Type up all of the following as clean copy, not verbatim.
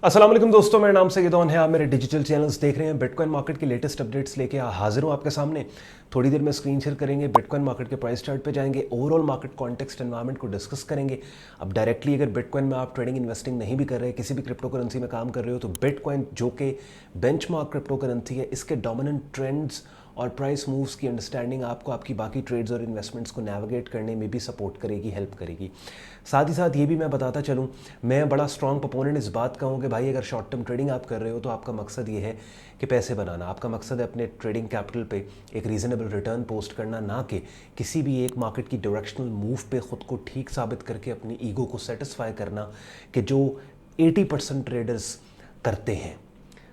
अस्सलाम वालेकुम दोस्तों, मेरा नाम सैयद है। आप मेरे डिजिटल चैनल्स देख रहे हैं। बिटकॉइन मार्केट की लेटेस्ट अपडेट्स लेके हाजिर हूँ आपके सामने। थोड़ी देर में स्क्रीन शेयर करेंगे, बिटकॉइन मार्केट के प्राइस चार्ट पे जाएंगे, ओवरऑल मार्केट कॉन्टेक्स्ट एनवायरनमेंट को डिस्कस करेंगे। अब डायरेक्टली अगर बिटकॉइन में आप ट्रेडिंग इन्वेस्टिंग नहीं भी कर रहे, किसी भी क्रिप्टो करेंसी में काम कर रहे हो, तो बिटकॉइन जो कि बेंचमार्क क्रिप्टो करेंसी है, इसके डोमिनेंट ट्रेंड्स और प्राइस मूव्स की अंडरस्टैंडिंग आपको आपकी बाकी ट्रेड्स और इन्वेस्टमेंट्स को नेविगेट करने में भी सपोर्ट करेगी, हेल्प करेगी। साथ ही साथ ये भी मैं बताता चलूँ, मैं बड़ा स्ट्रॉन्ग प्रोपोनेंट इस बात का हूँ कि भाई अगर शॉर्ट टर्म ट्रेडिंग आप कर रहे हो तो आपका मकसद ये है कि पैसे बनाना। आपका मकसद है अपने ट्रेडिंग कैपिटल पे एक रीज़नेबल रिटर्न पोस्ट करना, ना कि किसी भी एक मार्केट की डायरेक्शनल मूव पे ख़ुद को ठीक साबित करके अपनी ईगो को सेटिस्फाई करना कि जो 80% ट्रेडर्स करते हैं।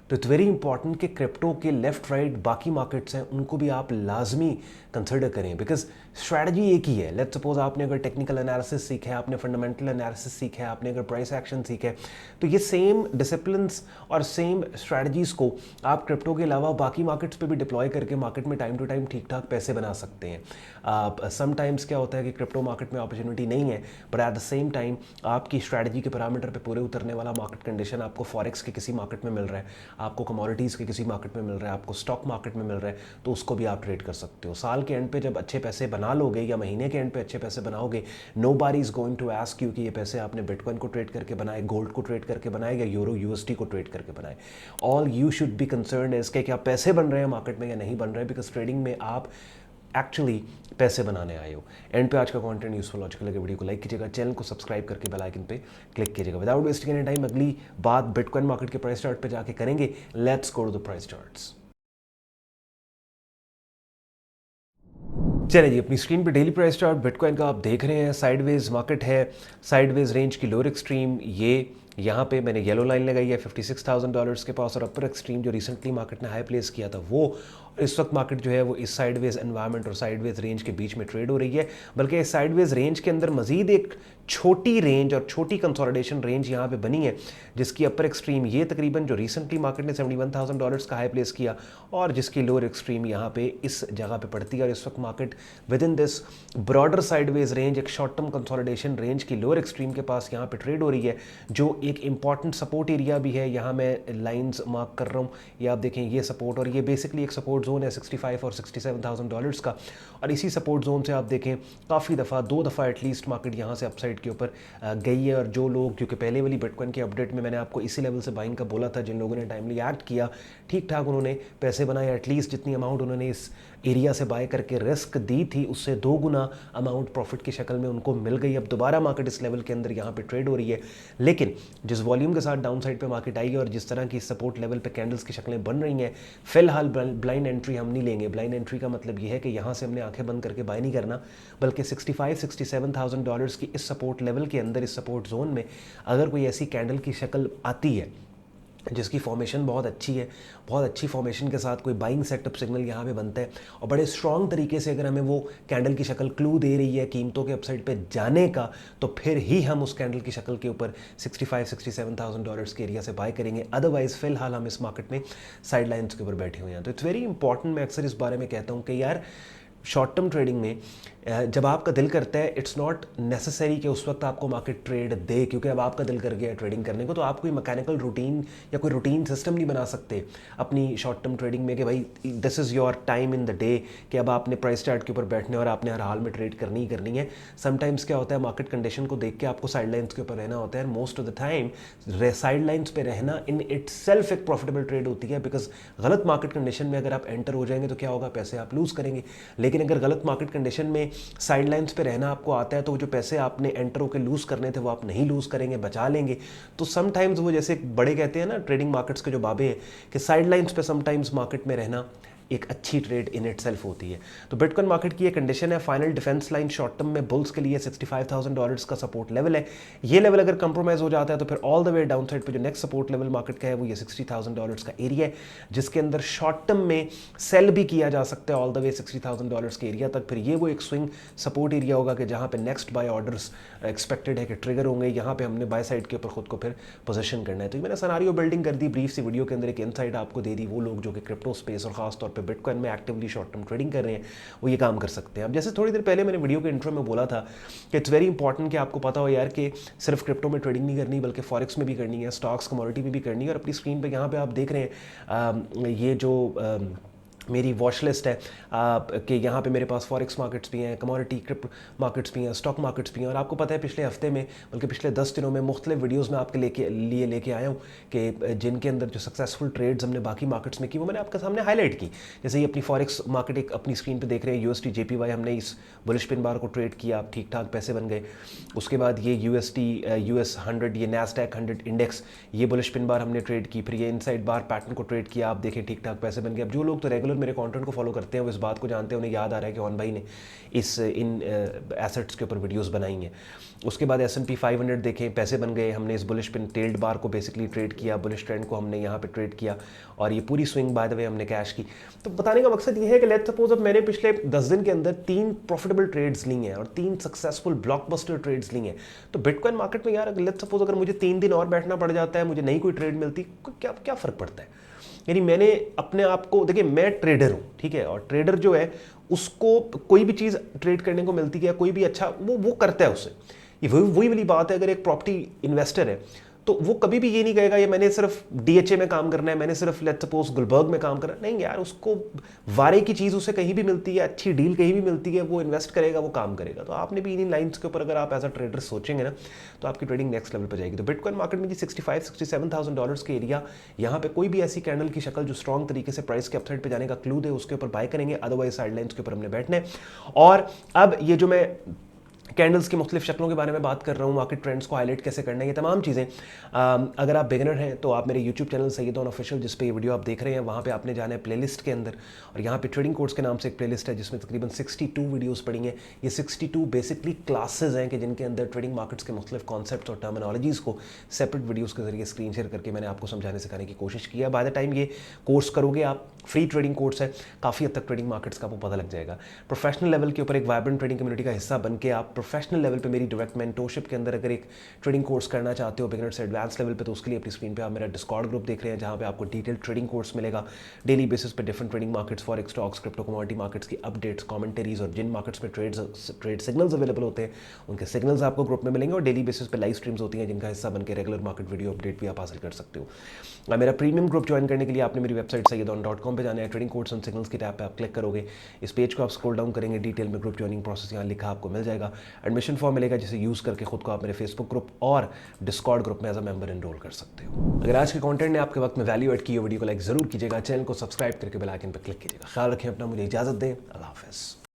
तो इट्स वेरी इंपॉर्टेंट कि क्रिप्टो के लेफ्ट राइट बाकी मार्केट्स हैं उनको भी आप लाजमी कंसिडर करें, बिकॉज स्ट्रैटेजी एक ही है। लेट्स सपोज आपने अगर टेक्निकल एनालिसिस सीखा है, आपने फंडामेंटल एनालिसिस सीखा है, आपने अगर प्राइस एक्शन सीखा है, तो ये सेम डिसिप्लिन्स और सेम स्ट्रैटेजीज़ को आप क्रिप्टो के अलावा बाकी मार्केट्स पे भी डिप्लॉय करके मार्केट में टाइम टू टाइम ठीक ठाक पैसे बना सकते हैं। समटाइम्स क्या होता है कि क्रिप्टो मार्केट में अपॉर्चुनिटी नहीं है, but at the same time आपकी स्ट्रैटेजी के पैरामीटर पे पूरे उतरने वाला मार्केट कंडीशन आपको फॉरेक्स के किसी मार्केट में मिल रहा है, आपको कमोडिटीज़ के किसी मार्केट में मिल रहा है, आपको स्टॉक मार्केट में मिल रहा है, तो उसको भी आप ट्रेड कर सकते हो। साल के एंड पे जब अच्छे पैसे बना लोगे या महीने के एंड पे अच्छे पैसे बनाओगे, nobody is going to ask you कि ये पैसे आपने बिटकॉइन को ट्रेड करके बनाए, गोल्ड को ट्रेड करके बनाए या यूरो यूएसडी को ट्रेड करके बनाए। All you should be concern is कि क्या पैसे बन रहे हैं मार्केट में या नहीं बन रहे हैं, बिकॉज ट्रेडिंग में आप एक्चुअली पैसे बनाने आए हो। एंड पे आज का कंटेंट यूजफुल लॉजिकल लगे, वीडियो को लाइक कीजिएगा, चैनल को सब्सक्राइब करके बेल आइकन पे क्लिक कीजिएगा। विदाउट वेस्टिंग एनी टाइम अगली बात बिटकॉइन मार्केट के प्राइस चार्ट पे जाके करेंगे। Let's go to the price charts. चलिए जी, अपनी स्क्रीन पे डेली प्राइस चार्ट बिटकॉइन का आप देख रहे हैं। साइडवेज मार्केट है, साइडवेज रेंज की लोअर एक्सट्रीम ये यहाँ पे मैंने येलो लाइन लगाई है $56,000 के पास, और अपर एक्सट्रीम जो रिसेंटली मार्केट ने हाई प्लेस किया था वो इस वक्त मार्केट जो है वो इस साइडवेज एनवायरनमेंट और साइडवेज रेंज के बीच में ट्रेड हो रही है। बल्कि इस साइडवेज रेंज के अंदर मजीद एक छोटी रेंज और छोटी कंसोलिडेशन रेंज यहाँ पे बनी है, जिसकी अपर एक्सट्रीम ये तकरीबन जो रिसेंटली मार्केट ने $71,000 का हाई प्लेस किया, और जिसकी लोअर एक्सट्रीम यहाँ पे इस जगह पे पड़ती है। और इस वक्त market with in this broader sideways range एक शॉर्ट टर्म कंसोलिडेशन रेंज की लोअर एक्सट्रीम के पास यहाँ पे ट्रेड हो रही है, जो एक इंपॉर्टेंट सपोर्ट एरिया भी है। यहाँ मैं लाइंस मार्क कर रहा हूँ, ये आप देखें, ये सपोर्ट, और ये बेसिकली एक सपोर्ट जोन है 65 और $67,000 का। और इसी सपोर्ट जोन से आप देखें काफ़ी दफ़ा, 2 दफ़ा एटलीस्ट मार्केट यहाँ से अपसाइड के ऊपर गई है। और जो लोग, क्योंकि पहले वाली बिटकॉइन की अपडेट में मैंने आपको इसी लेवल से बाइंग का बोला था, जिन लोगों ने टाइमली एक्ट किया, ठीक ठाक उन्होंने पैसे बनाए, एटलीस्ट जितनी अमाउंट उन्होंने इस एरिया से बाय करके रिस्क दी थी उससे 2 गुना अमाउंट प्रॉफिट की शक्ल में उनको मिल गई। अब दोबारा मार्केट इस लेवल के अंदर यहाँ पे ट्रेड हो रही है, लेकिन जिस वॉल्यूम के साथ डाउन साइड पे मार्केट आई है और जिस तरह की सपोर्ट लेवल पे कैंडल्स की शक्लें बन रही हैं, फिलहाल ब्लाइंड एंट्री हम नहीं लेंगे। ब्लाइंड एंट्री का मतलब ये है कि यहाँ से हमने आंखें बंद करके बाय नहीं करना, बल्कि $65,000-67,000 की इस सपोर्ट लेवल के अंदर, इस सपोर्ट जोन में अगर कोई ऐसी कैंडल की शक्ल आती है जिसकी फॉर्मेशन बहुत अच्छी है, बहुत अच्छी फॉर्मेशन के साथ कोई बाइंग सेटअप सिग्नल यहाँ पे बनता है, और बड़े स्ट्रॉन्ग तरीके से अगर हमें वो कैंडल की शक्ल क्लू दे रही है कीमतों के अपसाइड पे जाने का, तो फिर ही हम उस कैंडल की शक्ल के ऊपर $65,000-67,000 के एरिया से बाय करेंगे। अदरवाइज फिलहाल हम इस मार्केट में साइड लाइन्स के ऊपर बैठे हुए हैं। तो इट्स वेरी इंपॉर्टेंट, मैं अक्सर इस बारे में कहता हूँ कि यार शॉर्ट टर्म ट्रेडिंग में जब आपका दिल करता है, इट्स नॉट नेसेसरी कि उस वक्त आपको मार्केट ट्रेड दे, क्योंकि अब आपका दिल कर गया ट्रेडिंग करने को, तो आप कोई मैकेनिकल रूटीन या कोई रूटीन सिस्टम नहीं बना सकते अपनी शॉर्ट टर्म ट्रेडिंग में कि भाई this is your time in the day कि अब आपने प्राइस चार्ट के ऊपर बैठने और आपने हर हाल में ट्रेड करनी ही करनी है। समटाइम्स क्या होता है, मार्केट कंडीशन को देख के आपको साइड लाइन्स के ऊपर रहना होता है। Most of the time side lines पे रहना इन इट सेल्फ एक प्रॉफिटेबल ट्रेड होती है, बिकॉज गलत मार्केट कंडीशन में अगर आप एंटर हो जाएंगे तो क्या होगा, पैसे आप लूज़ करेंगे। लेकिन अगर गलत मार्केट कंडीशन में साइड लाइन्स पे रहना आपको आता है, तो जो पैसे आपने एंटर होकर लूज करने थे वो आप नहीं लूज करेंगे, बचा लेंगे। तो समटाइम्स वो, जैसे बड़े कहते हैं ना ट्रेडिंग मार्केट्स के जो बाबे हैं, कि साइड लाइन्स पे समटाइम्स मार्केट में रहना एक अच्छी ट्रेड इन इट सेल्फ होती है। तो बिटकॉइन मार्केट की ये कंडीशन है। Final defence line short term में बुल्स के लिए $65,000 का सपोर्ट लेवल है। ये लेवल अगर कंप्रोमाइज हो जाता है तो फिर all the way down side पे जो नेक्स्ट सपोर्ट लेवल मार्केट का है वो ये $60,000 का एरिया है, जिसके अंदर शॉर्ट टर्म में सेल भी किया जा सकता है ऑल द वे $60,000 के एरिया तक। फिर ये वो एक स्विंग सपोर्ट एरिया होगा कि जहाँ पे नेक्स्ट बाय ऑर्डर्स एक्सपेक्टेड है कि ट्रिगर होंगे, यहाँ पे हमने बाय साइड के ऊपर खुद को फिर पोजीशन करना है। तो मैंने सिनेरियो बिल्डिंग कर दी ब्रीफ सी वीडियो के अंदर, एक इनसाइट आपको दे दी। वो लोग जो कि क्रिप्टो स्पेस और खास तौर पे पे बिटकॉइन में एक्टिवली शॉर्ट टर्म ट्रेडिंग कर रहे हैं वो ये काम कर सकते हैं। अब जैसे थोड़ी देर पहले मैंने वीडियो के इंट्रो में बोला था कि इट्स वेरी इंपॉर्टेंट कि आपको पता हो यार कि सिर्फ क्रिप्टो में ट्रेडिंग नहीं करनी बल्कि फॉरेक्स में भी करनी है, स्टॉक्स कमोडिटी में भी करनी है। और अपनी स्क्रीन पर यहाँ पर आप देख रहे हैं ये जो मेरी वॉच लिस्ट है कि यहाँ पे मेरे पास फॉरेक्स मार्केट्स भी हैं, कमोडिटी क्रिप्टो मार्केट्स भी हैं, स्टॉक मार्केट्स भी हैं। और आपको पता है पिछले हफ्ते में बल्कि पिछले 10 दिनों में मुख्तलिफ वीडियोस में आपके लेके आया हूँ कि जिनके अंदर जो सक्सेसफुल ट्रेड्स हमने बाकी मार्केट्स में की वो मैंने आपके सामने हाईलाइट की। जैसे ही अपनी फॉरेक्स मार्केट एक अपनी स्क्रीन पर देख रहे हैं USD JPY, हमने इस बुलिश पिन बार को ट्रेड किया, ठीक ठाक पैसे बन गए। उसके बाद ये USD US 100 ये NASDAQ 100 इंडेक्स ये बुलिश पिन बार हमने ट्रेड की। फिर ये इनसाइड बार पैटर्न को ट्रेड किया, आप देखें ठीक ठाक पैसे बन गए। अब जो लोग तो रेगुलर मेरे कंटेंट को फॉलो करते हैं वो इस बात को जानते हैं, उन्हें याद आ रहा है कि ऑन भाई ने इन एसेट्स के ऊपर वीडियोस बनाई हैं। उसके बाद S&P 500 देखें, पैसे बन गए। हमने इस बुलिश पिन टेल्ड बार को बेसिकली ट्रेड किया, बुलिश ट्रेंड को हमने यहाँ पे ट्रेड किया और ये पूरी स्विंग बाय द वे हमने कैश की। तो बताने का मकसद ये है कि लेट्स सपोज अब मैंने पिछले 10 दिन के अंदर 3 प्रॉफिटेबल ट्रेड्स ली हैं और 3 सक्सेसफुल ब्लॉकबस्टर ट्रेड्स ली हैं। तो बिटकॉइन मार्केट में यार लेट्स सपोज अगर मुझे 3 दिन और बैठना पड़ जाता है, मुझे नई कोई ट्रेड मिलती, क्या क्या फ़र्क पड़ता है? यानी मैंने अपने आप को, देखिए मैं ट्रेडर हूँ, ठीक है, और ट्रेडर जो है उसको कोई भी चीज़ ट्रेड करने को मिलती है, कोई भी अच्छा वो करता है उससे। ये वही वाली बात है, अगर एक प्रॉपर्टी इन्वेस्टर है तो वो कभी भी ये नहीं कहेगा ये मैंने सिर्फ DHA में काम करना है, मैंने सिर्फ लेट्स सपोज गुलबर्ग में काम करना है। नहीं यार, उसको वारे की चीज़ उसे कहीं भी मिलती है, अच्छी डील कहीं भी मिलती है, वो इन्वेस्ट करेगा, वो काम करेगा। तो आपने भी इन लाइन्स के ऊपर अगर आप एज अ ट्रेडर सोचेंगे ना तो आपकी ट्रेडिंग नेक्स्ट लेवल पर जाएगी। तो बिटकॉइन मार्केट में जी $65,000-67,000 के एरिया, यहाँ पे कोई भी ऐसी कैंडल की शक्ल जो स्ट्रॉन्ग तरीके से प्राइस के अपसाइड पे जाने का क्लू दे उसके ऊपर बाय करेंगे, अदरवाइज साइडलाइंस के ऊपर हमने बैठना है। और अब ये जो मैं कैंडल्स की मुख्तलिफ शक्लों के बारे में बात कर रहा हूँ, मार्केट ट्रेंड्स को हाईलाइट कैसे करना है, ये तमाम चीज़ें अगर आप बिगिनर हैं तो आप मेरे YouTube channel Syed on official जिस पे ये वीडियो आप देख रहे हैं वहाँ पे आपने जाना है प्लेलिस्ट के अंदर, और यहाँ पे ट्रेडिंग कोर्स के नाम से एक प्लेलिस्ट है जिसमें तकरीबन 62 वीडियोस पड़ी हैं। ये 62 बेसिकली क्लासेज हैं कि जिनके अंदर ट्रेडिंग मार्केट्स के मुख्तलिफ कॉन्सेप्ट्स और टर्मिनोलॉजीज़ को सेपरेट वीडियोज़ के जरिए स्क्रीन शेयर करके मैंने आपको समझाने सिखाने की कोशिश की है। बाय द टाइम ये कोर्स करोगे आप, फ्री ट्रेडिंग कोर्स है, काफ़ी हद तक ट्रेडिंग मार्केट्स का आपको पता लग जाएगा। प्रोफेशनल लेवल के ऊपर एक वाइब्रेंट ट्रेडिंग कम्युनिटी का हिस्सा बन के आप प्रोफेशनल लेवल पे मेरी डायरेक्ट मेंटोरशिप के अंदर अगर एक ट्रेडिंग कोर्स करना चाहते हो बिगिनर से एडवांस लेवल पे, तो उसके लिए अपनी स्क्रीन पे आप मेरा डिस्कॉर्ड ग्रुप देख रहे हैं जहाँ पे आपको डिटेल ट्रेडिंग कोर्स मिलेगा। डेली बेसिस पे different trading markets, forex, stocks, crypto, commodity markets की अपडेट्स, कमेंटरीज और जिन मार्केट्स में ट्रेड सिग्नल्स अवेलेबल होते हैं उनके सिग्नल्स आपको ग्रुप में मिलेंगे। और डेली बेसिस पे लाइव स्ट्रीम्स होती हैं जिनका हिस्सा बन के रेगुलर मार्केट वीडियो अपडेट भी आप हासिल कर सकते हो। मेरा प्रीमियम ग्रुप ज्वाइन करने के लिए आपने मेरी वेबसाइट sayyedon.com पे जाना है। ट्रेडिंग कोर्स एंड सिग्नल्स की टैब पे आप क्लिक करोगे, इस पेज को आप स्क्रॉल डाउन करेंगे, डिटेल में ग्रुप ज्वाइनिंग प्रोसेस यहाँ लिखा आपको मिल जाएगा। एडमिशन फॉर्म मिलेगा जिसे यूज़ करके खुद को आप मेरे फेसबुक ग्रुप और डिस्कॉर्ड ग्रुप में एज अ मेंबर एनरोल कर सकते हो। अगर आज के कंटेंट ने आपके वक्त में वैल्यू ऐड की हो, वीडियो को लाइक जरूर कीजिएगा, चैनल को सब्सक्राइब करके बेल आइकन पर क्लिक कीजिएगा। ख्याल रखें अपना, मुझे इजाजत दें, अल्लाह हाफिज़।